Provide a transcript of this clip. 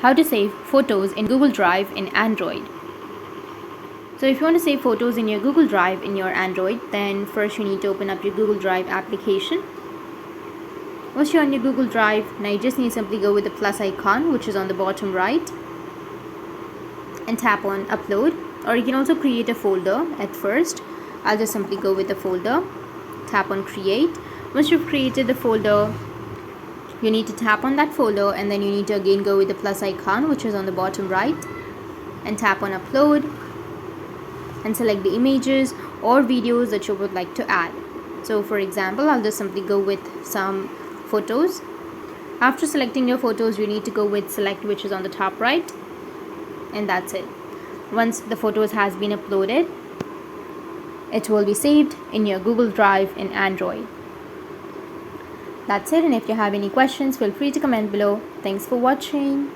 How to save photos in Google Drive in Android. So if you want to save photos in your Google Drive in your Android, then first you need to open up your Google Drive application. Once you're on your Google Drive, now you just need to simply go with the plus icon, which is on the bottom right, and tap on upload. Or you can also create a folder at first. I'll just simply go with the folder, tap on create. Once you've created the folder, you need to tap on that folder, and then you need to again go with the plus icon, which is on the bottom right, and tap on upload and select the images or videos that you would like to add. So for example, I'll just simply go with some photos. After selecting your photos, you need to go with select, which is on the top right, and that's it. Once the photos has been uploaded, it will be saved in your Google Drive in Android. That's it, and if you have any questions, feel free to comment below. Thanks for watching.